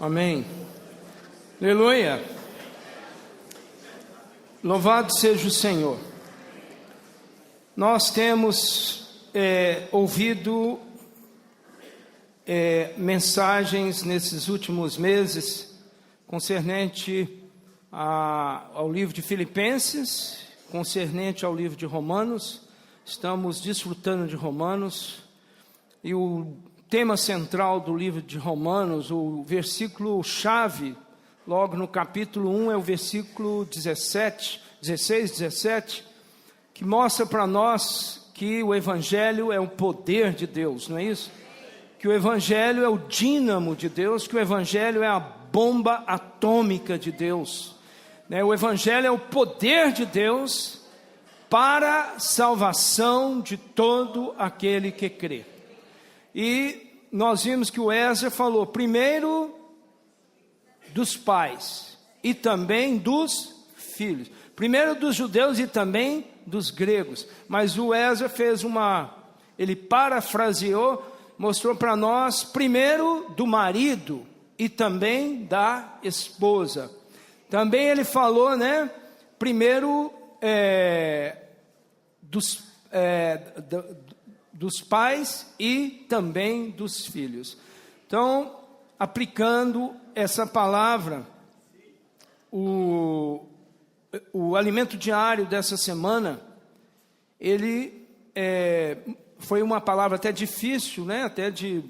Amém. Aleluia. Louvado seja o Senhor. Nós temos ouvido mensagens nesses últimos meses concernente ao livro de Filipenses, concernente ao livro de Romanos. Estamos desfrutando de Romanos e o tema central do livro de Romanos, o versículo chave, logo no capítulo 1, é o versículo 16, 17, que mostra para nós que o Evangelho é o poder de Deus, não é isso? Que o Evangelho é o dínamo de Deus, que o Evangelho é a bomba atômica de Deus, né? O Evangelho é o poder de Deus para a salvação de todo aquele que crê. E nós vimos que o Ezra falou primeiro dos pais e também dos filhos. Primeiro dos judeus e também dos gregos. Mas o Ezra ele parafraseou, mostrou para nós primeiro do marido e também da esposa. Também ele falou, né, primeiro dos pais e também dos filhos. Então, aplicando essa palavra, o alimento diário dessa semana, ele foi uma palavra até difícil, né? Até de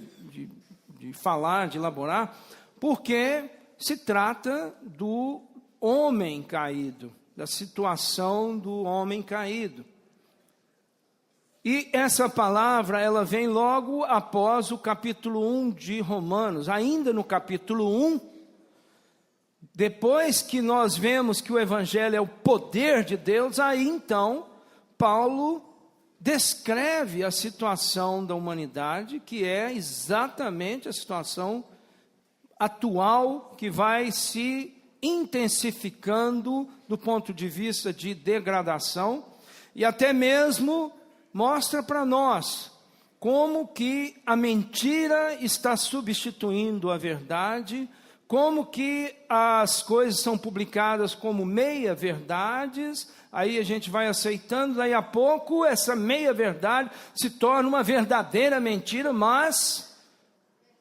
falar, de elaborar, porque se trata do homem caído, da situação do homem caído. E essa palavra, ela vem logo após o capítulo 1 de Romanos. Ainda no capítulo 1, depois que nós vemos que o Evangelho é o poder de Deus, aí então, Paulo descreve a situação da humanidade, que é exatamente a situação atual, que vai se intensificando do ponto de vista de degradação, e até mesmo mostra para nós como que a mentira está substituindo a verdade, como que as coisas são publicadas como meia-verdades, aí a gente vai aceitando, daí a pouco essa meia-verdade se torna uma verdadeira mentira, mas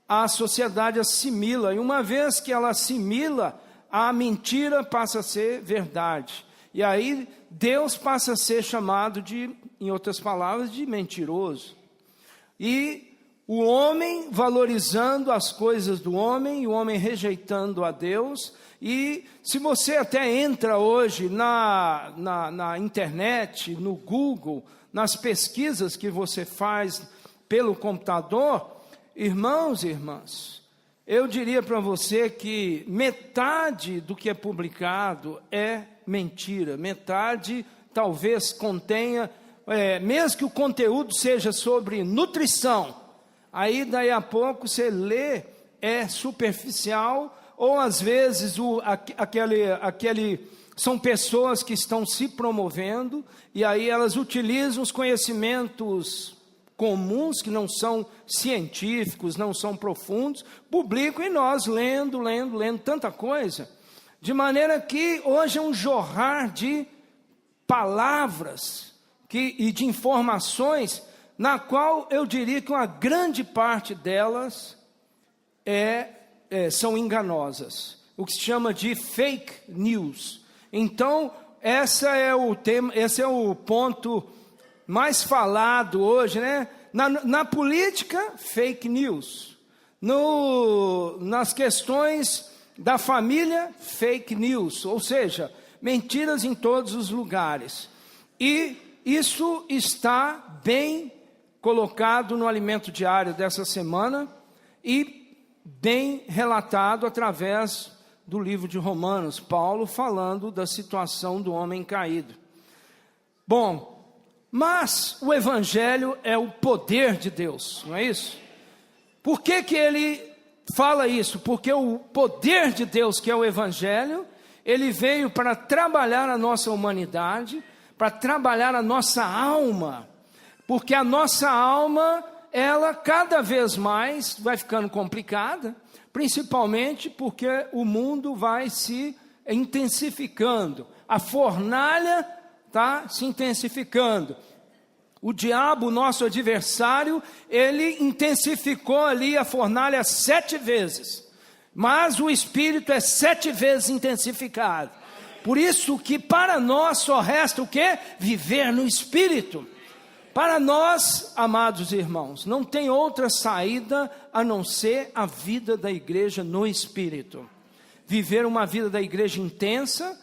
a sociedade assimila, e uma vez que ela assimila, a mentira passa a ser verdade. E aí Deus passa a ser chamado em outras palavras, de mentiroso. E o homem valorizando as coisas do homem, e o homem rejeitando a Deus. E se você até entra hoje na internet, no Google, nas pesquisas que você faz pelo computador, irmãos e irmãs, eu diria para você que metade do que é publicado é mentira, metade talvez contenha, mesmo que o conteúdo seja sobre nutrição, aí daí a pouco você lê, é superficial, ou às vezes são pessoas que estão se promovendo, e aí elas utilizam os conhecimentos comuns, que não são científicos, não são profundos, publicam, e nós lendo tanta coisa, de maneira que hoje é um jorrar de palavras e de informações, na qual eu diria que uma grande parte delas são enganosas, o que se chama de fake news. Então, esse é o ponto mais falado hoje, né? Na política, fake news. Nas questões da família, fake news, ou seja, mentiras em todos os lugares. E isso está bem colocado no alimento diário dessa semana e bem relatado através do livro de Romanos, Paulo falando da situação do homem caído. Bom, mas o Evangelho é o poder de Deus, não é isso? Por que ele fala isso? Porque o poder de Deus, que é o Evangelho, ele veio para trabalhar a nossa humanidade, para trabalhar a nossa alma, porque a nossa alma ela cada vez mais vai ficando complicada, principalmente porque o mundo vai se intensificando, a fornalha está se intensificando. O diabo, nosso adversário, ele intensificou ali a fornalha 7 vezes, mas o Espírito é 7 vezes intensificado. Por isso que para nós só resta o quê? Viver no Espírito. Para nós, amados irmãos, não tem outra saída a não ser a vida da igreja no Espírito. Viver uma vida da igreja intensa,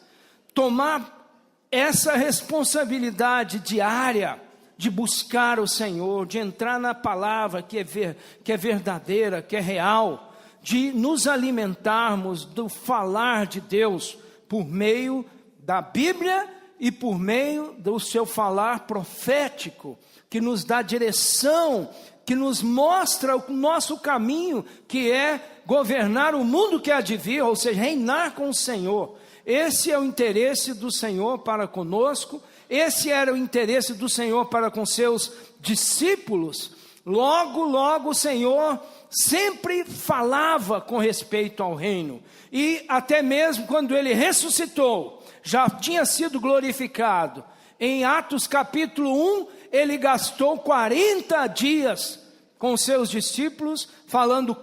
tomar essa responsabilidade diária de buscar o Senhor, de entrar na palavra que é verdadeira, que é real, de nos alimentarmos do falar de Deus por meio da Bíblia e por meio do seu falar profético, que nos dá direção, que nos mostra o nosso caminho, que é governar o mundo que há de vir, ou seja, reinar com o Senhor. Esse é o interesse do Senhor para conosco, esse era o interesse do Senhor para com seus discípulos. Logo, logo o Senhor sempre falava com respeito ao reino, e até mesmo quando ele ressuscitou, já tinha sido glorificado. Em Atos capítulo 1, ele gastou 40 dias com seus discípulos, falando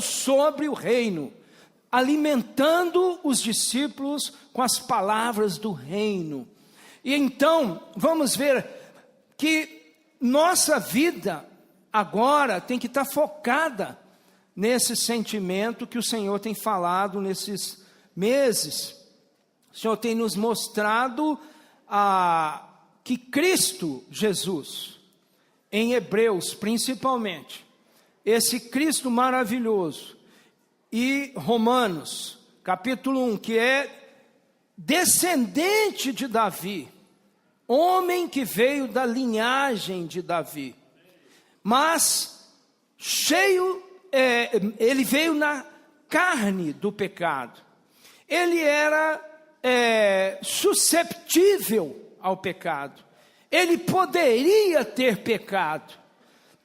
sobre o reino, alimentando os discípulos com as palavras do reino. E então, vamos ver que nossa vida agora tem que estar focada nesse sentimento que o Senhor tem falado nesses meses. O Senhor tem nos mostrado que Cristo Jesus, em Hebreus principalmente, esse Cristo maravilhoso, e Romanos capítulo 1, que é descendente de Davi, homem que veio da linhagem de Davi, mas ele veio na carne do pecado, ele era susceptível ao pecado, ele poderia ter pecado,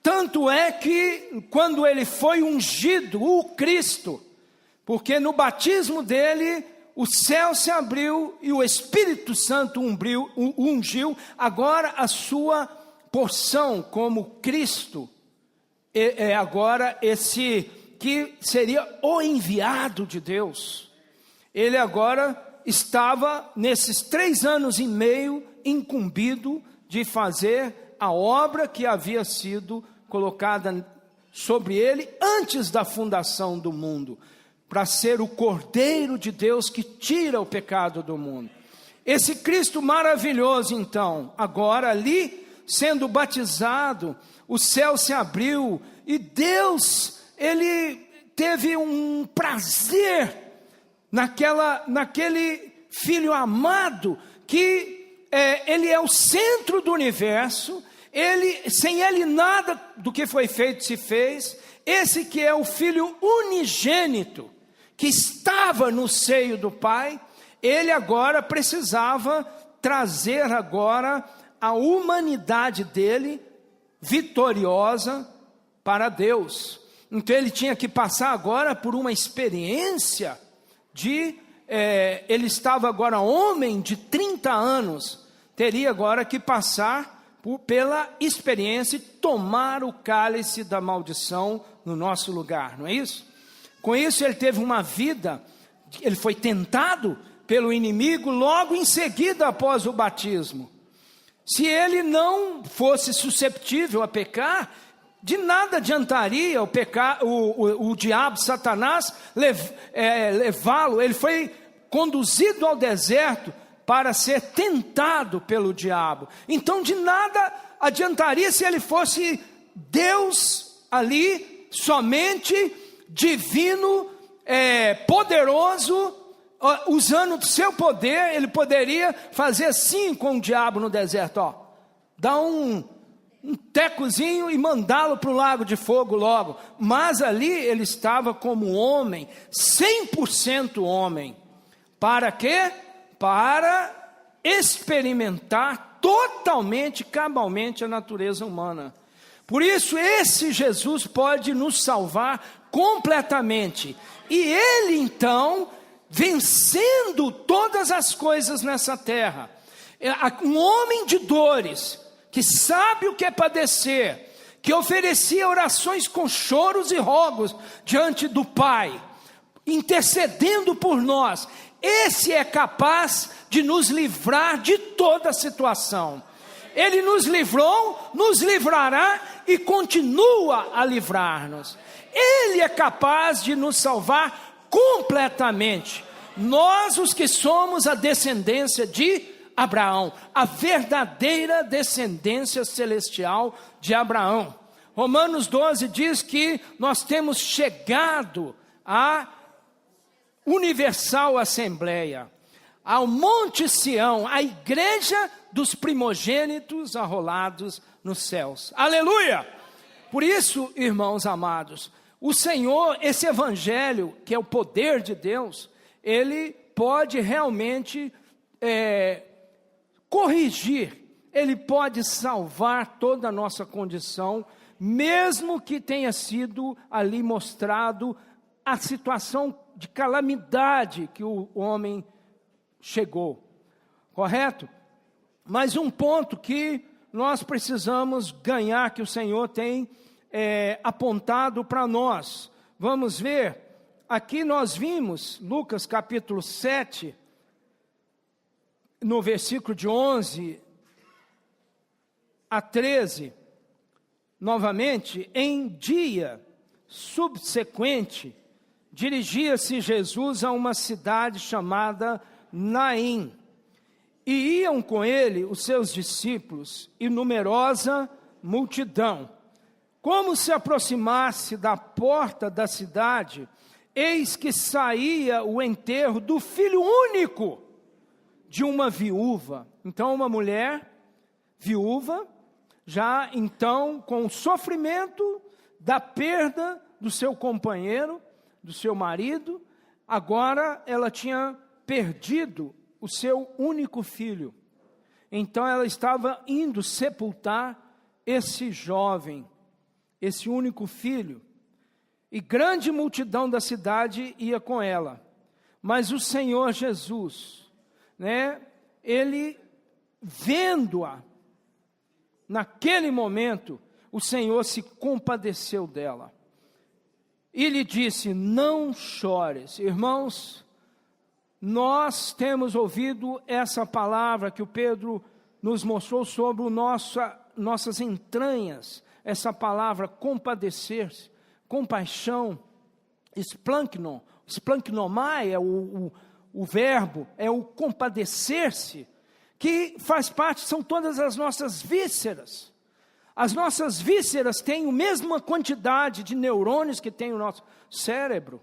tanto é que quando ele foi ungido, o Cristo, porque no batismo dele, o céu se abriu e o Espírito Santo ungiu, agora a sua porção como Cristo, é agora esse que seria o enviado de Deus. Ele agora estava nesses 3 anos e meio incumbido de fazer a obra que havia sido colocada sobre ele antes da fundação do mundo, para ser o Cordeiro de Deus que tira o pecado do mundo. Esse Cristo maravilhoso, então, agora ali, sendo batizado, o céu se abriu, e Deus, ele teve um prazer naquele Filho amado, que ele é o centro do universo, sem ele nada do que foi feito se fez. Esse que é o Filho unigênito, que estava no seio do Pai, ele agora precisava trazer agora a humanidade dele vitoriosa para Deus. Então ele tinha que passar agora por uma experiência ele estava agora homem de 30 anos, teria agora que passar pela experiência e tomar o cálice da maldição no nosso lugar, não é isso? Com isso ele teve uma vida, ele foi tentado pelo inimigo logo em seguida após o batismo. Se ele não fosse susceptível a pecar, de nada adiantaria o diabo, Satanás, levá-lo. Ele foi conduzido ao deserto para ser tentado pelo diabo. Então de nada adiantaria se ele fosse Deus ali, somente divino, poderoso, usando o seu poder. Ele poderia fazer assim com o diabo no deserto, dar um tecozinho e mandá-lo para o lago de fogo logo. Mas ali ele estava como homem, 100% homem. Para quê? Para experimentar totalmente, cabalmente a natureza humana. Por isso, esse Jesus pode nos salvar completamente. E Ele, então, vencendo todas as coisas nessa terra, um homem de dores, que sabe o que é padecer, que oferecia orações com choros e rogos diante do Pai, intercedendo por nós, esse é capaz de nos livrar de toda situação. Ele nos livrou, nos livrará e continua a livrar-nos. Ele é capaz de nos salvar completamente. Nós, os que somos a descendência de Abraão, a verdadeira descendência celestial de Abraão. Romanos 12 diz que nós temos chegado à universal assembleia, ao Monte Sião, a igreja dos primogênitos arrolados nos céus. Aleluia! Por isso, irmãos amados, o Senhor, esse evangelho, que é o poder de Deus, ele pode realmente corrigir, ele pode salvar toda a nossa condição, mesmo que tenha sido ali mostrado a situação de calamidade que o homem chegou, correto? Mas um ponto que nós precisamos ganhar, que o Senhor tem apontado para nós. Vamos ver, aqui nós vimos, Lucas capítulo 7, no versículo de 11 a 13, novamente, em dia subsequente, dirigia-se Jesus a uma cidade chamada Naim, e iam com ele os seus discípulos e numerosa multidão. Como se aproximasse da porta da cidade, eis que saía o enterro do filho único de uma viúva. Então, uma mulher viúva, já então com o sofrimento da perda do seu companheiro, do seu marido, agora ela tinha perdido o seu único filho. Então ela estava indo sepultar esse jovem, esse único filho, e grande multidão da cidade ia com ela. Mas o Senhor Jesus, ele vendo-a, naquele momento, o Senhor se compadeceu dela. E lhe disse: não chores. Irmãos, nós temos ouvido essa palavra que o Pedro nos mostrou sobre nossas entranhas, essa palavra compadecer-se, compaixão, esplanknon, esplanknomai é o verbo, é o compadecer-se, que faz parte, são todas as nossas vísceras. As nossas vísceras têm a mesma quantidade de neurônios que tem o nosso cérebro.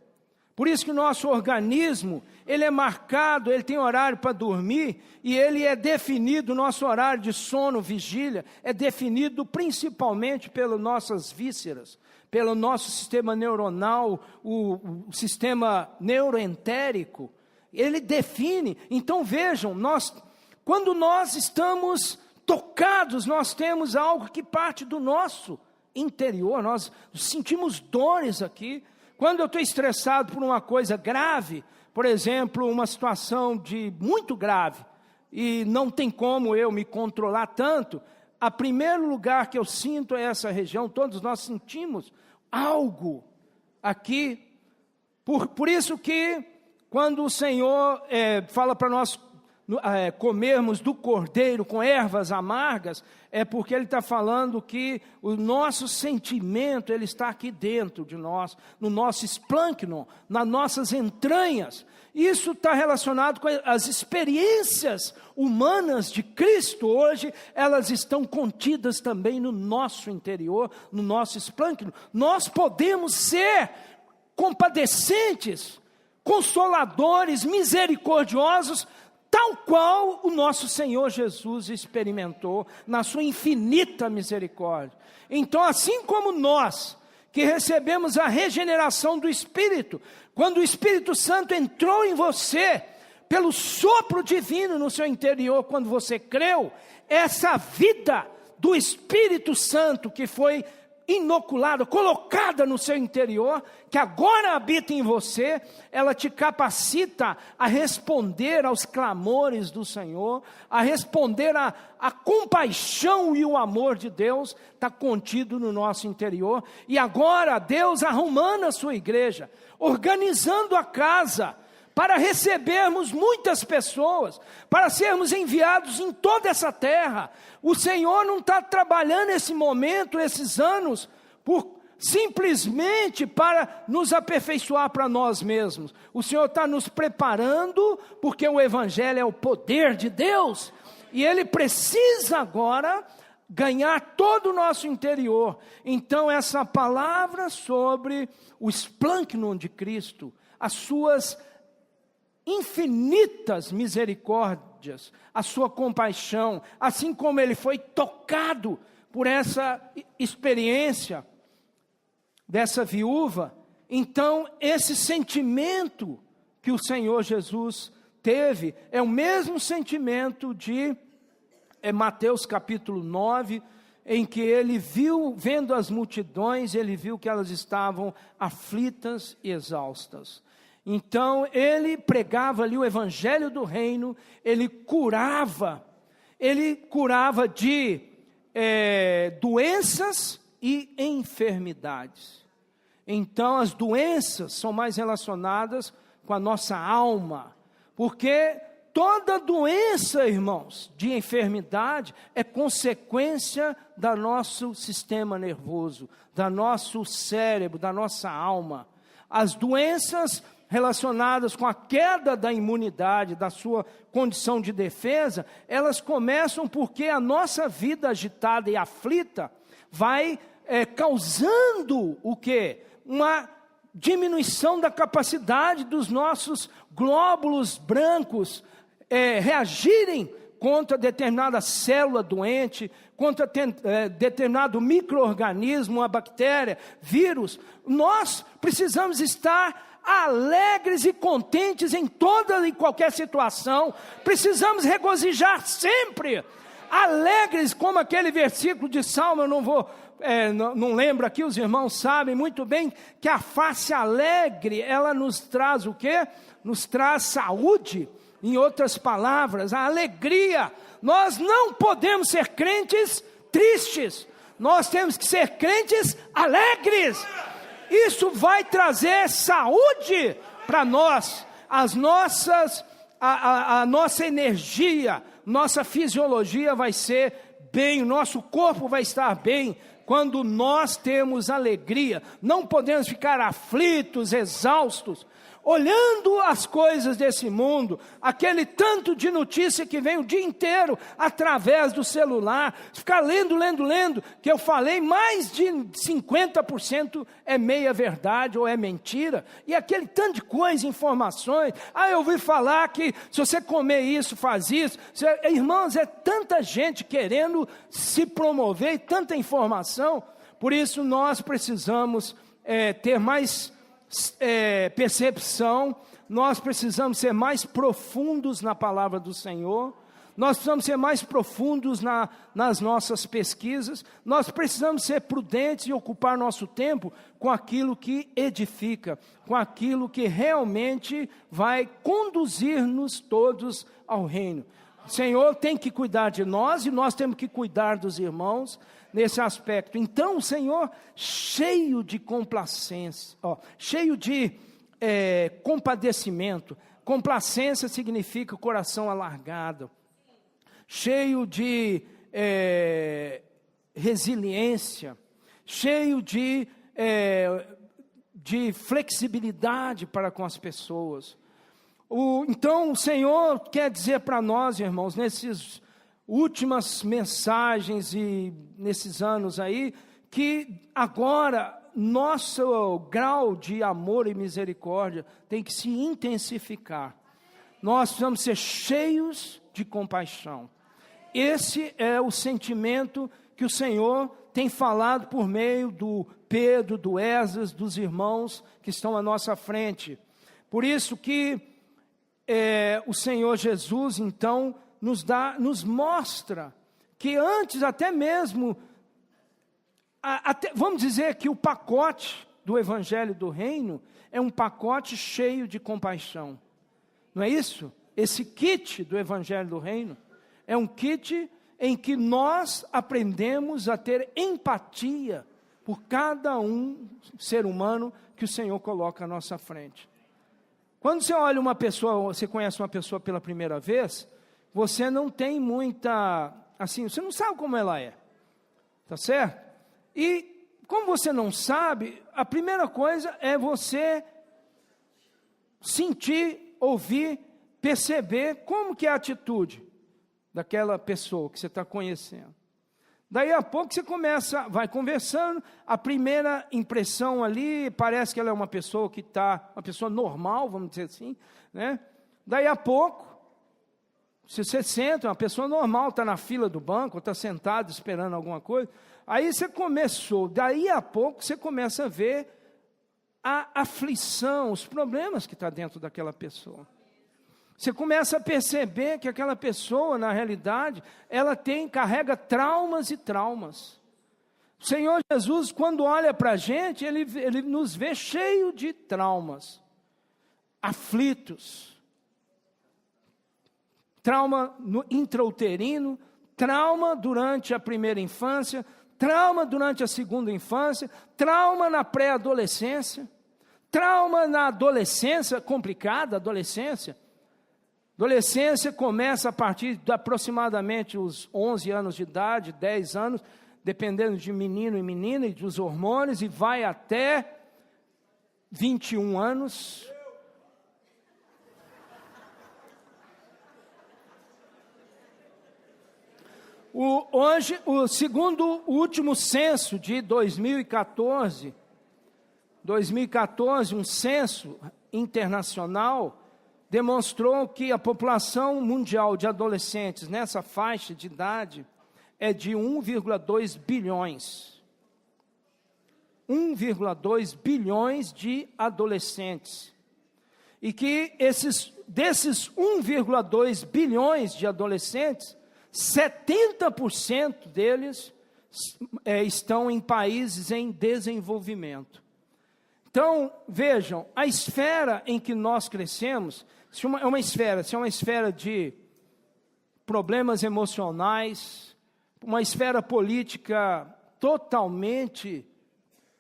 Por isso que o nosso organismo, ele é marcado, ele tem horário para dormir, e ele é definido, nosso horário de sono, vigília, é definido principalmente pelas nossas vísceras, pelo nosso sistema neuronal, o sistema neuroentérico. Ele define. Então vejam, quando nós estamos tocados, nós temos algo que parte do nosso interior, nós sentimos dores aqui. Quando eu estou estressado por uma coisa grave, por exemplo, uma situação muito grave, e não tem como eu me controlar tanto, a primeiro lugar que eu sinto é essa região, todos nós sentimos algo aqui. Por isso que, quando o Senhor fala para nós comermos do cordeiro com ervas amargas, é porque Ele está falando que o nosso sentimento, ele está aqui dentro de nós, no nosso esplâncnon, nas nossas entranhas. Isso está relacionado com as experiências humanas de Cristo hoje, elas estão contidas também no nosso interior, no nosso esplâncnon. Nós podemos ser compadecentes, consoladores, misericordiosos, tal qual o nosso Senhor Jesus experimentou na sua infinita misericórdia. Então, assim como nós, que recebemos a regeneração do Espírito, quando o Espírito Santo entrou em você, pelo sopro divino no seu interior, quando você creu, essa vida do Espírito Santo que foi inoculada, colocada no seu interior, que agora habita em você, ela te capacita a responder aos clamores do Senhor, a responder a compaixão e o amor de Deus, está contido no nosso interior. E agora Deus arrumando a sua igreja, organizando a casa, para recebermos muitas pessoas, para sermos enviados em toda essa terra. O Senhor não está trabalhando esse momento, esses anos, simplesmente para nos aperfeiçoar para nós mesmos. O Senhor está nos preparando, porque o Evangelho é o poder de Deus, e Ele precisa agora ganhar todo o nosso interior. Então essa palavra sobre o esplâncnon de Cristo, as suas infinitas misericórdias, a sua compaixão, assim como ele foi tocado por essa experiência dessa viúva, então esse sentimento que o Senhor Jesus teve, é o mesmo sentimento de Mateus capítulo 9, em que ele viu, vendo as multidões, ele viu que elas estavam aflitas e exaustas. Então ele pregava ali o evangelho do reino, ele curava de doenças e enfermidades. Então as doenças são mais relacionadas com a nossa alma, porque toda doença, irmãos, de enfermidade é consequência do nosso sistema nervoso, do nosso cérebro, da nossa alma. As doenças relacionadas com a queda da imunidade, da sua condição de defesa, elas começam porque a nossa vida agitada e aflita vai causando o quê? Uma diminuição da capacidade dos nossos glóbulos brancos reagirem contra determinada célula doente, contra determinado micro-organismo, uma bactéria, vírus. Nós precisamos estar alegres e contentes em toda e qualquer situação, precisamos regozijar sempre, alegres, como aquele versículo de Salmo, eu não lembro aqui, os irmãos sabem muito bem, que a face alegre, ela nos traz o quê? Nos traz saúde, em outras palavras, a alegria. Nós não podemos ser crentes tristes, nós temos que ser crentes alegres. Isso vai trazer saúde para nós, a nossa energia, nossa fisiologia vai ser bem, o nosso corpo vai estar bem, quando nós temos alegria. Não podemos ficar aflitos, exaustos, olhando as coisas desse mundo, aquele tanto de notícia que vem o dia inteiro através do celular, ficar lendo, que eu falei, mais de 50% é meia verdade ou é mentira, e aquele tanto de coisa, informações, eu ouvi falar que se você comer isso, faz isso, irmãos, é tanta gente querendo se promover, e tanta informação, por isso nós precisamos ter mais percepção, nós precisamos ser mais profundos na palavra do Senhor, nós precisamos ser mais profundos nas nossas pesquisas, nós precisamos ser prudentes e ocupar nosso tempo com aquilo que edifica, com aquilo que realmente vai conduzir-nos todos ao reino. O Senhor tem que cuidar de nós e nós temos que cuidar dos irmãos nesse aspecto. Então o Senhor, cheio de complacência, cheio de compadecimento. Complacência significa coração alargado, cheio de resiliência, cheio de flexibilidade para com as pessoas. Então o Senhor quer dizer para nós, irmãos, nessas últimas mensagens e nesses anos aí, que agora nosso grau de amor e misericórdia tem que se intensificar. Nós precisamos ser cheios de compaixão. Esse é o sentimento que o Senhor tem falado por meio do Pedro, do Esdras, dos irmãos que estão à nossa frente. Por isso que o Senhor Jesus, então, nos mostra que antes até mesmo, vamos dizer que o pacote do Evangelho do Reino é um pacote cheio de compaixão. Não é isso? Esse kit do Evangelho do Reino é um kit em que nós aprendemos a ter empatia por cada ser humano que o Senhor coloca à nossa frente. Quando você olha uma pessoa, você conhece uma pessoa pela primeira vez, você não tem muita, assim, você não sabe como ela é, tá certo? E como você não sabe, a primeira coisa é você sentir, ouvir, perceber como que é a atitude daquela pessoa que você está conhecendo. Daí a pouco você vai conversando, a primeira impressão ali, parece que ela é uma pessoa uma pessoa normal, vamos dizer assim, né? Daí a pouco, se você senta, uma pessoa normal, está na fila do banco, está sentado esperando alguma coisa, aí daí a pouco você começa a ver a aflição, os problemas que está dentro daquela pessoa. Você começa a perceber que aquela pessoa, na realidade, ela carrega traumas e traumas. O Senhor Jesus, quando olha para a gente, Ele nos vê cheio de traumas, aflitos. Trauma intrauterino, trauma durante a primeira infância, trauma durante a segunda infância, trauma na pré-adolescência, trauma na adolescência, complicada adolescência. Adolescência começa a partir de aproximadamente os 11 anos de idade, 10 anos, dependendo de menino e menina e dos hormônios, e vai até 21 anos. Hoje, segundo o último censo de 2014, um censo internacional, demonstrou que a população mundial de adolescentes nessa faixa de idade é de 1,2 bilhões. 1,2 bilhões de adolescentes. E que desses 1,2 bilhões de adolescentes, 70% deles estão em países em desenvolvimento. Então, vejam, a esfera em que nós crescemos, se é uma esfera de problemas emocionais, uma esfera política totalmente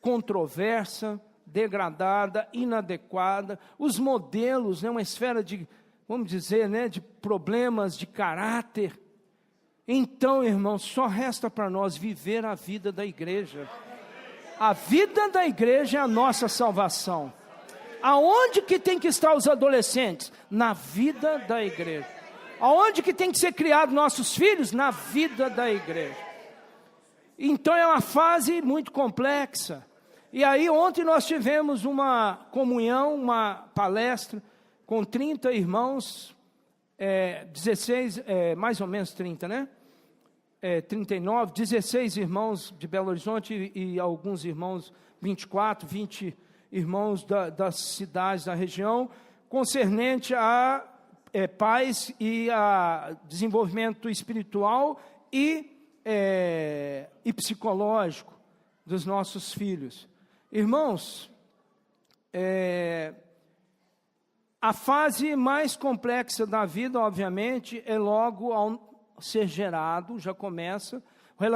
controversa, degradada, inadequada, os modelos, uma esfera de, vamos dizer, de problemas de caráter. Então, irmãos, só resta para nós viver a vida da igreja. A vida da igreja é a nossa salvação. Aonde que tem que estar os adolescentes? Na vida da igreja. Aonde que tem que ser criados nossos filhos? Na vida da igreja. Então é uma fase muito complexa. E aí ontem nós tivemos uma comunhão, uma palestra com 30 irmãos, 16, mais ou menos 30, né? 39, 16 irmãos de Belo Horizonte e alguns irmãos, 24, 20 irmãos das cidades da região, concernente a paz e a desenvolvimento espiritual e psicológico dos nossos filhos. Irmãos, a fase mais complexa da vida, obviamente, é logo ao ser gerado, já começa,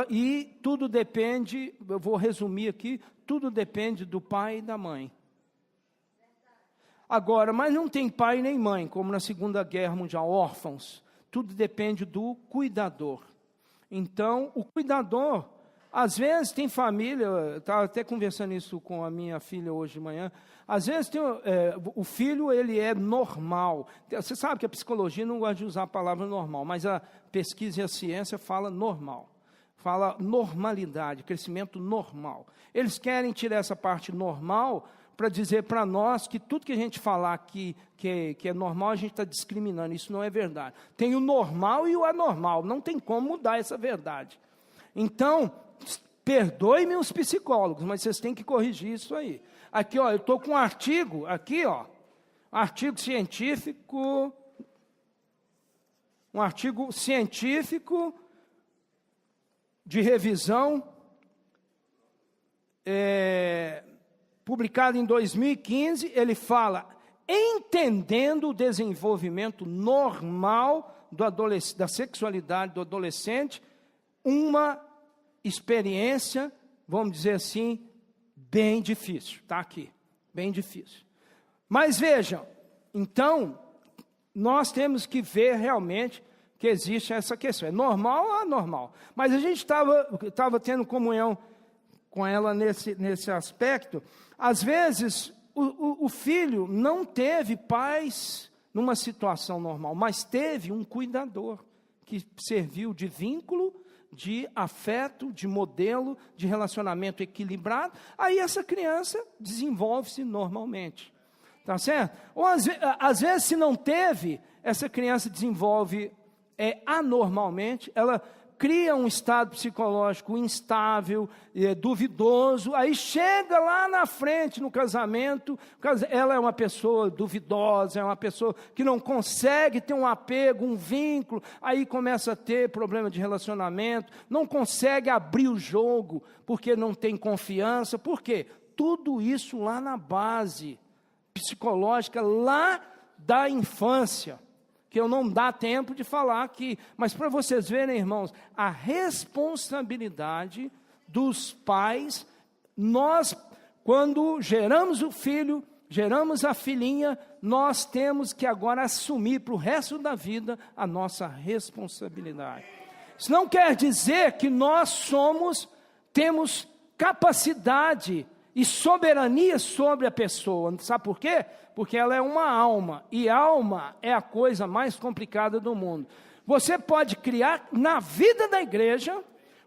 e tudo depende, eu vou resumir aqui, tudo depende do pai e da mãe. Agora, mas não tem pai nem mãe, como na Segunda Guerra Mundial, órfãos. Tudo depende do cuidador. Então, o cuidador, às vezes tem família, eu estava até conversando isso com a minha filha hoje de manhã, às vezes o filho, ele é normal. Você sabe que a psicologia não gosta de usar a palavra normal, mas a pesquisa e a ciência fala normal. Fala normalidade, crescimento normal. Eles querem tirar essa parte normal para dizer para nós que tudo que a gente falar aqui que é normal, a gente está discriminando. Isso não é verdade. Tem o normal e o anormal. Não tem como mudar essa verdade. Então, perdoe-me os psicólogos, mas vocês têm que corrigir isso aí. Aqui, ó, eu estou com um artigo, aqui, ó, artigo científico de revisão, publicado em 2015, ele fala: entendendo o desenvolvimento normal da sexualidade do adolescente, uma experiência, vamos dizer assim, bem difícil. Está aqui, bem difícil. Mas vejam, então, nós temos que ver realmente que existe essa questão. É normal ou anormal? Mas a gente estava tendo comunhão com ela nesse aspecto. Às vezes, o filho não teve pais numa situação normal, mas teve um cuidador que serviu de vínculo, de afeto, de modelo, de relacionamento equilibrado. Aí essa criança desenvolve-se normalmente. Tá certo? Ou às vezes, se não teve, essa criança desenvolve anormalmente, ela cria um estado psicológico instável, duvidoso, aí chega lá na frente no casamento, ela é uma pessoa duvidosa, é uma pessoa que não consegue ter um apego, um vínculo, aí começa a ter problema de relacionamento, não consegue abrir o jogo, porque não tem confiança. Por quê? Tudo isso lá na base psicológica, lá da infância, que eu não dá tempo de falar aqui, mas para vocês verem, irmãos, a responsabilidade dos pais, nós, quando geramos o filho, geramos a filhinha, nós temos que agora assumir para o resto da vida a nossa responsabilidade. Isso não quer dizer que nós temos capacidade e soberania sobre a pessoa. Sabe por quê? Porque ela é uma alma, e alma é a coisa mais complicada do mundo. Você pode criar na vida da igreja,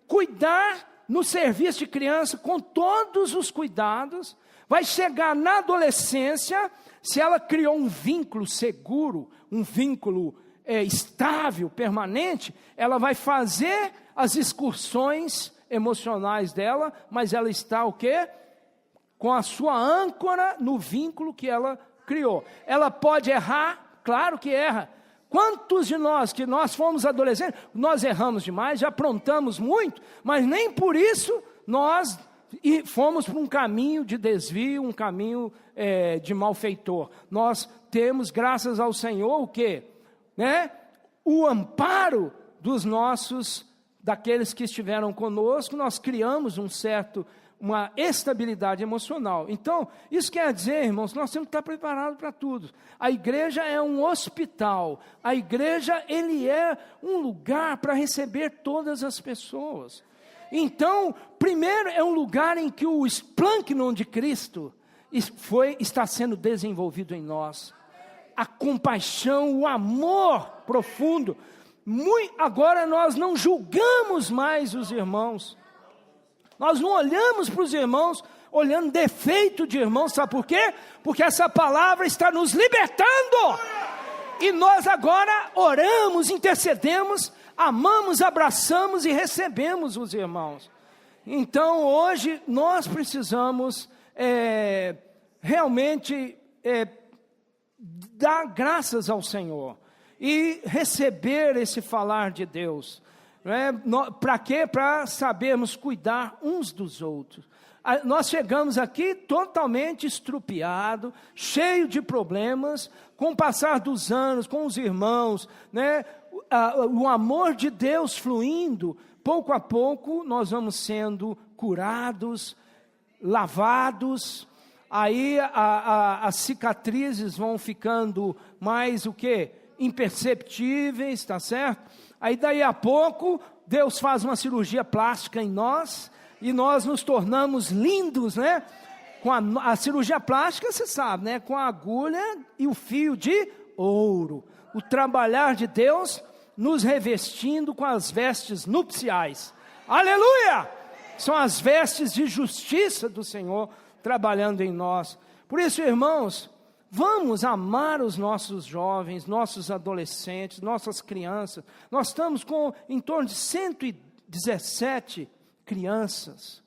cuidar no serviço de criança com todos os cuidados, vai chegar na adolescência, se ela criou um vínculo seguro, um vínculo estável, permanente, ela vai fazer as excursões emocionais dela, mas ela está o quê? Com a sua âncora no vínculo que ela criou. Ela pode errar, claro que erra. Quantos de nós, que nós fomos adolescentes, nós erramos demais, já aprontamos muito, mas nem por isso nós fomos para um caminho de desvio, um caminho de malfeitor. Nós temos, graças ao Senhor, o quê? O amparo daqueles que estiveram conosco. Nós criamos uma estabilidade emocional. Então, isso quer dizer, irmãos, nós temos que estar preparados para tudo. A igreja é um hospital. A igreja, ele é um lugar para receber todas as pessoas. Então, primeiro, é um lugar em que o esplâncnon de Cristo está sendo desenvolvido em nós. A compaixão, o amor profundo. Agora nós não julgamos mais os irmãos. Nós não olhamos para os irmãos, olhando defeito de irmãos, sabe por quê? Porque essa palavra está nos libertando, e nós agora oramos, intercedemos, amamos, abraçamos e recebemos os irmãos. Então hoje nós precisamos realmente dar graças ao Senhor, e receber esse falar de Deus. Para quê? Para sabermos cuidar uns dos outros. Nós chegamos aqui totalmente estrupiado, cheio de problemas. Com o passar dos anos, com os irmãos, o amor de Deus fluindo, pouco a pouco nós vamos sendo curados, lavados. Aí as cicatrizes vão ficando mais o quê? Imperceptíveis, tá certo? Aí daí a pouco, Deus faz uma cirurgia plástica em nós, e nós nos tornamos lindos, Com a cirurgia plástica, você sabe, com a agulha e o fio de ouro. O trabalhar de Deus nos revestindo com as vestes nupciais. Aleluia! São as vestes de justiça do Senhor trabalhando em nós. Por isso, irmãos, vamos amar os nossos jovens, nossos adolescentes, nossas crianças. Nós estamos com em torno de 117 crianças.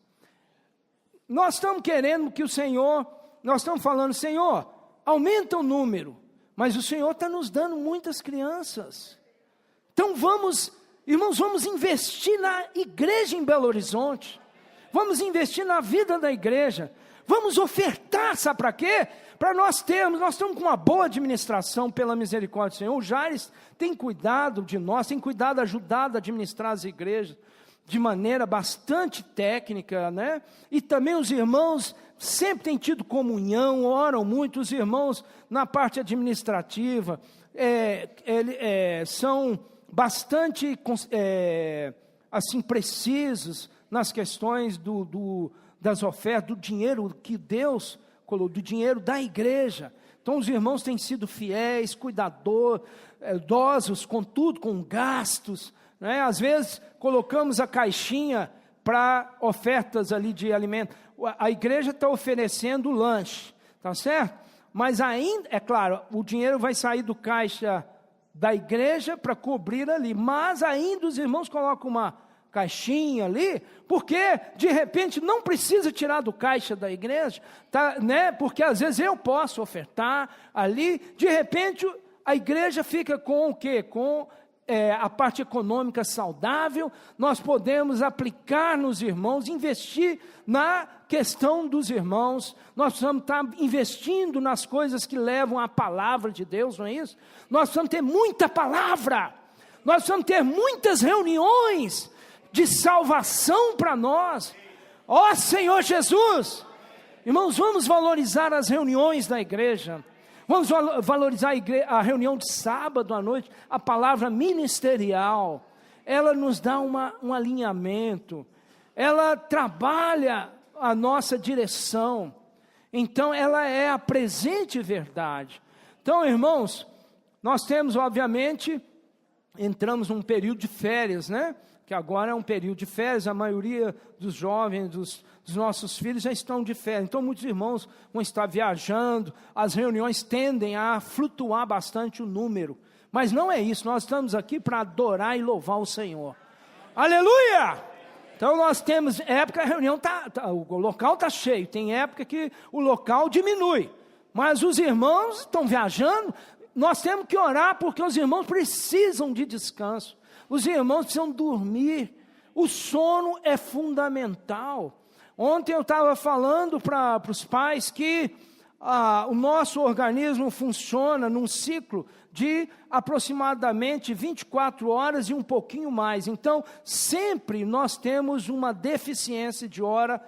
Nós estamos querendo que nós estamos falando, Senhor, aumenta o número, mas o Senhor está nos dando muitas crianças. Então vamos Irmãos, vamos investir na igreja em Belo Horizonte. Vamos investir na vida da igreja. Vamos ofertar, sabe para quê? Para nós estamos com uma boa administração pela misericórdia do Senhor. O Jaires tem cuidado de nós, tem cuidado, ajudado a administrar as igrejas de maneira bastante técnica, né? E também os irmãos sempre têm tido comunhão, oram muito. Os irmãos na parte administrativa são bastante assim precisos nas questões das ofertas, do dinheiro que Deus colocou, do dinheiro da igreja. Então os irmãos têm sido fiéis, cuidadosos com tudo, com gastos, né? Às vezes colocamos a caixinha para ofertas ali de alimento. A igreja está oferecendo lanche, tá certo? Mas ainda, é claro, o dinheiro vai sair do caixa da igreja para cobrir ali, mas ainda os irmãos colocam uma caixinha ali, porque de repente não precisa tirar do caixa da igreja, tá, né? Porque às vezes eu posso ofertar ali, de repente a igreja fica com o quê? Com a parte econômica saudável. Nós podemos aplicar nos irmãos, investir na questão dos irmãos. Nós precisamos estar investindo nas coisas que levam à palavra de Deus, não é isso? Nós precisamos ter muita palavra, nós precisamos ter muitas reuniões de salvação para nós. Ó Senhor Jesus! Irmãos, vamos valorizar as reuniões da igreja. Vamos valorizar a reunião de sábado à noite, a palavra ministerial. Ela nos dá um alinhamento, ela trabalha a nossa direção. Então ela é a presente verdade. Então, irmãos, nós temos, obviamente, entramos num período de férias, né? Que agora é um período de férias, a maioria dos jovens, dos nossos filhos já estão de férias. Então muitos irmãos vão estar viajando, as reuniões tendem a flutuar bastante o número. Mas não é isso, nós estamos aqui para adorar e louvar o Senhor. Aleluia! Então nós temos época, a reunião o local está cheio, tem época que o local diminui. Mas os irmãos estão viajando, nós temos que orar porque os irmãos precisam de descanso. Os irmãos precisam dormir, o sono é fundamental. Ontem eu estava falando para os pais que o nosso organismo funciona num ciclo de aproximadamente 24 horas e um pouquinho mais. Então, sempre nós temos uma deficiência de hora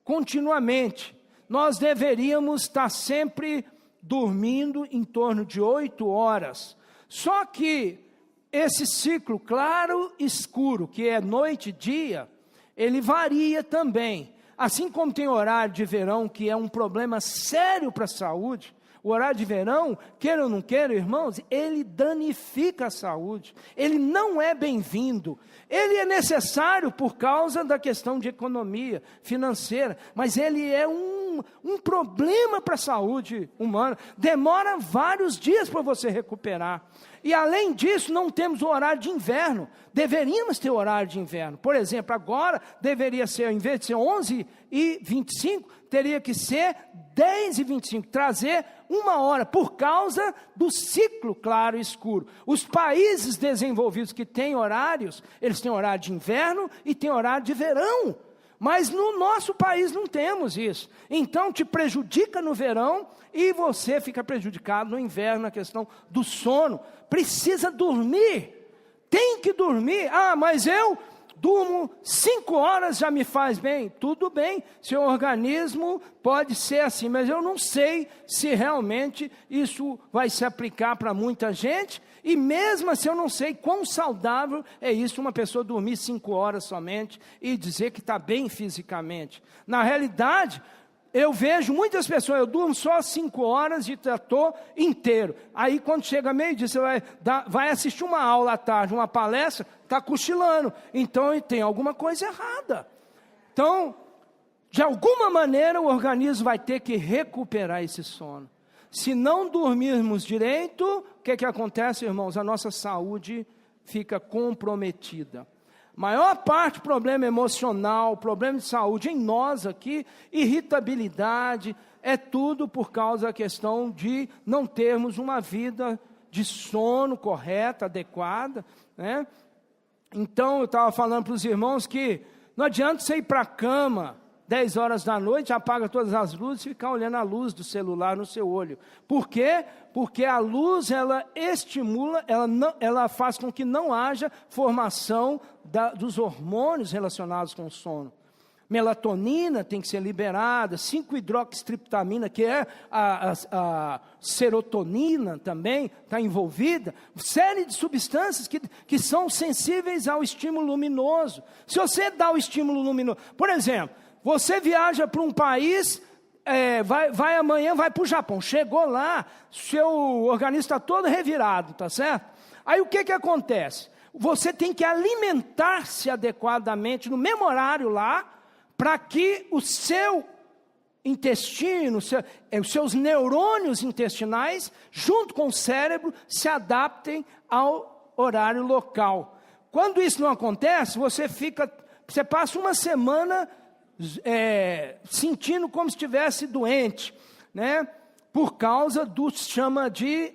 continuamente. Nós deveríamos estar sempre dormindo em torno de 8 horas. Só que esse ciclo claro e escuro, que é noite e dia, ele varia também. Assim como tem horário de verão, que é um problema sério para a saúde, o horário de verão, queira ou não queira, irmãos, ele danifica a saúde, ele não é bem-vindo, ele é necessário por causa da questão de economia financeira, mas ele é um problema para a saúde humana, demora vários dias para você recuperar. E além disso, não temos o horário de inverno, deveríamos ter horário de inverno. Por exemplo, agora deveria ser, ao invés de ser 11h25, teria que ser 10h25, trazer 1 hora, por causa do ciclo claro e escuro. Os países desenvolvidos que têm horários, eles têm horário de inverno e têm horário de verão. Mas no nosso país não temos isso. Então te prejudica no verão e você fica prejudicado no inverno, na questão do sono. Precisa dormir, tem que dormir. Ah, mas eu durmo 5 horas, já me faz bem. Tudo bem, seu organismo pode ser assim, mas eu não sei se realmente isso vai se aplicar para muita gente. E mesmo assim eu não sei quão saudável é isso, uma pessoa dormir 5 horas somente e dizer que está bem fisicamente. Na realidade, eu vejo muitas pessoas, eu durmo só 5 horas e já estou inteiro. Aí quando chega meio-dia, você vai assistir uma aula à tarde, uma palestra, está cochilando. Então tem alguma coisa errada. Então, de alguma maneira o organismo vai ter que recuperar esse sono. Se não dormirmos direito, o que acontece, irmãos? A nossa saúde fica comprometida. Maior parte do problema emocional, problema de saúde em nós aqui, irritabilidade, é tudo por causa da questão de não termos uma vida de sono correta, adequada, né? Então eu estava falando para os irmãos que não adianta você ir para a cama 10 horas da noite, apaga todas as luzes e ficar olhando a luz do celular no seu olho. Por quê? Porque a luz, ela estimula, ela faz com que não haja formação dos hormônios relacionados com o sono. Melatonina tem que ser liberada, 5-hidroxitriptamina, que é a serotonina também, está envolvida. Série de substâncias que são sensíveis ao estímulo luminoso. Se você dá o estímulo luminoso, por exemplo, você viaja para um país, vai amanhã, vai para o Japão. Chegou lá, seu organismo está todo revirado, tá certo? Aí o que acontece? Você tem que alimentar-se adequadamente no mesmo horário lá, para que o seu intestino, os seus neurônios intestinais, junto com o cérebro, se adaptem ao horário local. Quando isso não acontece, você passa uma semana sentindo como se estivesse doente, né? Por causa do chama de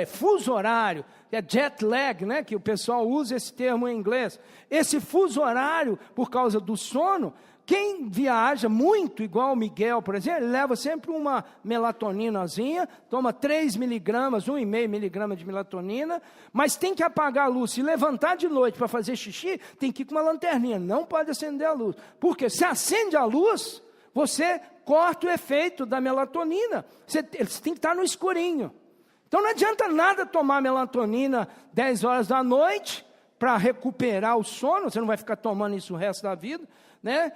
fuso horário, é jet lag, né? Que o pessoal usa esse termo em inglês. Esse fuso horário, por causa do sono, quem viaja muito, igual o Miguel, por exemplo, ele leva sempre uma melatoninazinha, toma 3 miligramas, 1,5 miligrama de melatonina, mas tem que apagar a luz. Se levantar de noite para fazer xixi, tem que ir com uma lanterninha, não pode acender a luz. Porque se acende a luz, você corta o efeito da melatonina. Você tem que estar no escurinho. Então não adianta nada tomar melatonina 10 horas da noite para recuperar o sono, você não vai ficar tomando isso o resto da vida, né?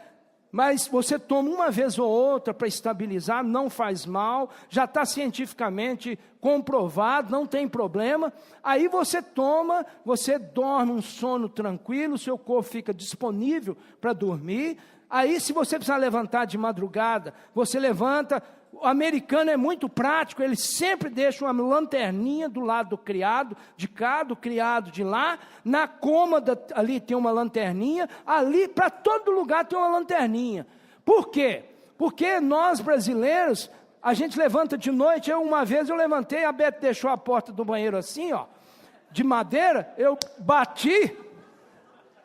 Mas você toma uma vez ou outra para estabilizar, não faz mal, já está cientificamente comprovado, não tem problema. Aí você toma, você dorme um sono tranquilo, seu corpo fica disponível para dormir. Aí se você precisar levantar de madrugada, você levanta. O americano é muito prático, ele sempre deixa uma lanterninha do lado do criado, de cá, do criado de lá, na cômoda ali tem uma lanterninha, ali para todo lugar tem uma lanterninha. Por quê? Porque nós brasileiros, a gente levanta de noite, uma vez eu levantei, a Beth deixou a porta do banheiro assim, ó, de madeira, eu bati.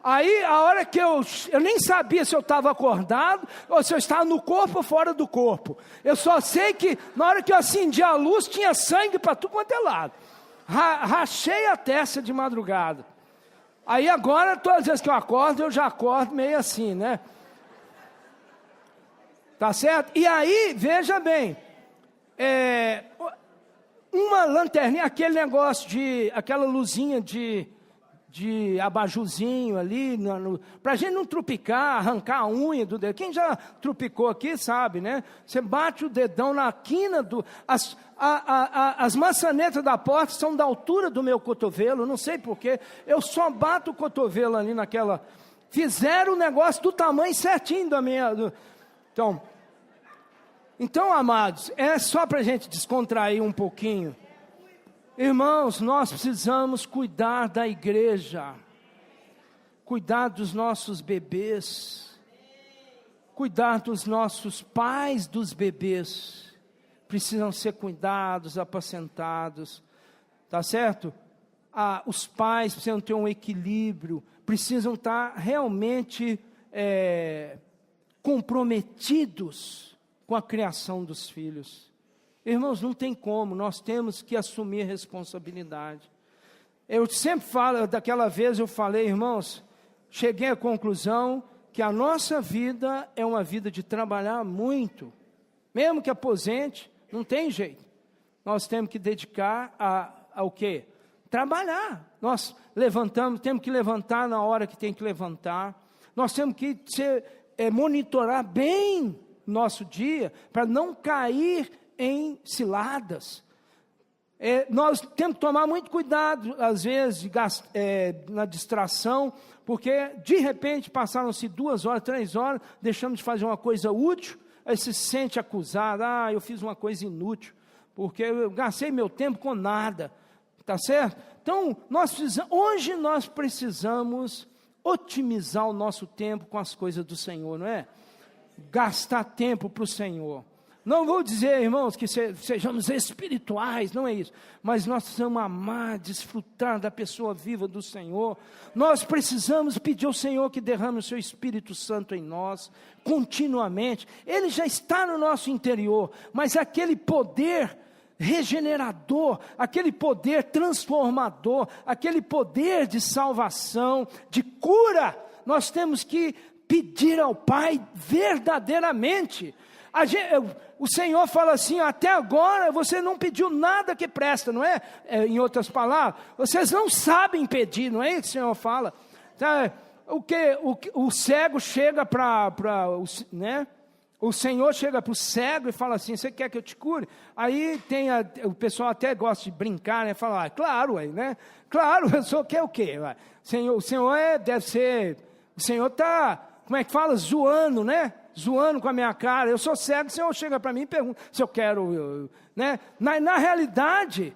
Aí, a hora que eu nem sabia se eu estava acordado, ou se eu estava no corpo ou fora do corpo. Eu só sei que, na hora que eu acendi a luz, tinha sangue para tudo quanto é lado. Rachei a testa de madrugada. Aí agora, todas as vezes que eu acordo, eu já acordo meio assim, né? Tá certo? E aí, veja bem, uma lanterninha, aquele negócio aquela luzinha de abajuzinho ali, para a gente não trupicar, arrancar a unha do dedo. Quem já trupicou aqui sabe, né? Você bate o dedão na quina as maçanetas da porta são da altura do meu cotovelo, não sei porquê, eu só bato o cotovelo ali naquela. Fizeram o negócio do tamanho certinho da minha. Então, amados, é só para a gente descontrair um pouquinho. Irmãos, nós precisamos cuidar da igreja, cuidar dos nossos bebês, cuidar dos nossos pais dos bebês, precisam ser cuidados, apacentados, tá certo? Os pais precisam ter um equilíbrio, precisam estar realmente comprometidos com a criação dos filhos. Irmãos, não tem como, nós temos que assumir responsabilidade. Eu sempre falo, daquela vez eu falei, irmãos, cheguei à conclusão que a nossa vida é uma vida de trabalhar muito. Mesmo que aposente, não tem jeito. Nós temos que dedicar ao quê? Trabalhar. Nós temos que levantar na hora que tem que levantar. Nós temos que monitorar bem nosso dia, para não cair em ciladas. Nós temos que tomar muito cuidado, às vezes, na distração, porque de repente passaram-se 2 horas, 3 horas, deixamos de fazer uma coisa útil, aí se sente acusado, eu fiz uma coisa inútil, porque eu gastei meu tempo com nada, tá certo? Então, hoje nós precisamos otimizar o nosso tempo com as coisas do Senhor, não é? Gastar tempo para o Senhor. Não vou dizer, irmãos, que sejamos espirituais, não é isso. Mas nós precisamos amar, desfrutar da pessoa viva do Senhor. Nós precisamos pedir ao Senhor que derrame o seu Espírito Santo em nós, continuamente. Ele já está no nosso interior, mas aquele poder regenerador, aquele poder transformador, aquele poder de salvação, de cura, nós temos que pedir ao Pai verdadeiramente. O Senhor fala assim: até agora você não pediu nada que presta, não é? Em outras palavras, vocês não sabem pedir, não é isso que o Senhor fala? Tá? O cego chega né? O Senhor chega para o cego e fala assim: você quer que eu te cure? Aí o pessoal até gosta de brincar, né? Fala, claro, né? Claro, o senhor quer o quê? O Senhor deve ser, o Senhor está, como é que fala? Zoando, né? Zoando com a minha cara. Eu sou cego, o Senhor chega para mim e pergunta se eu quero, né? Na realidade,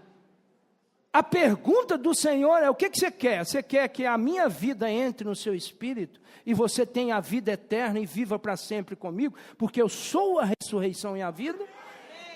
a pergunta do Senhor é: o que você quer? Você quer que a minha vida entre no seu espírito e você tenha a vida eterna e viva para sempre comigo, porque eu sou a ressurreição e a vida?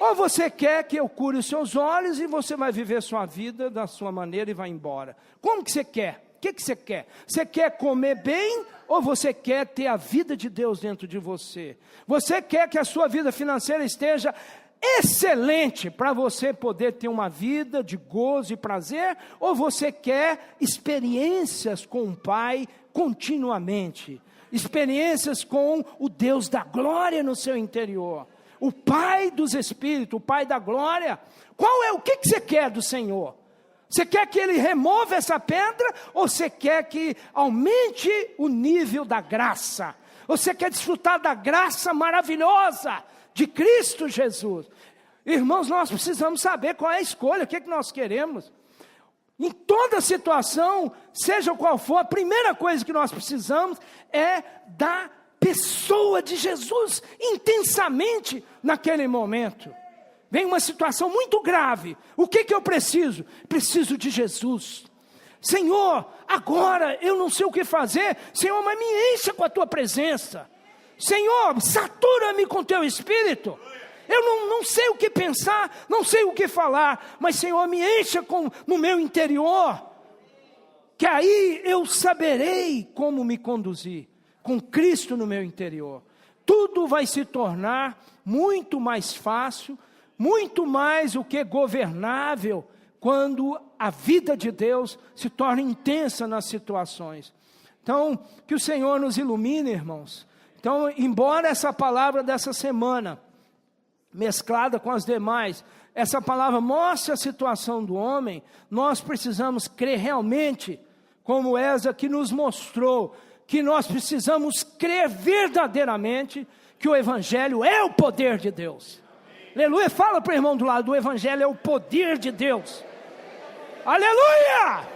Ou você quer que eu cure os seus olhos e você vai viver sua vida da sua maneira e vai embora? Como que você quer? O que você quer? Você quer comer bem ou você quer ter a vida de Deus dentro de você? Você quer que a sua vida financeira esteja excelente para você poder ter uma vida de gozo e prazer? Ou você quer experiências com o Pai continuamente? Experiências com o Deus da glória no seu interior? O Pai dos Espíritos, o Pai da glória. O que você quer do Senhor? Você quer que Ele remova essa pedra? Ou você quer que aumente o nível da graça? Você quer desfrutar da graça maravilhosa de Cristo Jesus? Irmãos, nós precisamos saber qual é a escolha, o que nós queremos. Em toda situação, seja qual for, a primeira coisa que nós precisamos é da pessoa de Jesus intensamente naquele momento. Vem uma situação muito grave, o que eu preciso? Preciso de Jesus. Senhor, agora eu não sei o que fazer, Senhor, mas me encha com a tua presença. Senhor, satura-me com teu Espírito. Eu não sei o que pensar, não sei o que falar, mas Senhor, me encha no meu interior, que aí eu saberei como me conduzir, com Cristo no meu interior. Tudo vai se tornar muito mais fácil, muito mais o que governável, quando a vida de Deus se torna intensa nas situações. Então, que o Senhor nos ilumine, irmãos. Então, embora essa palavra dessa semana, mesclada com as demais, essa palavra mostre a situação do homem, nós precisamos crer realmente, como Esa que nos mostrou, que nós precisamos crer verdadeiramente que o Evangelho é o poder de Deus. Aleluia, fala para o irmão do lado: o Evangelho é o poder de Deus. Aleluia!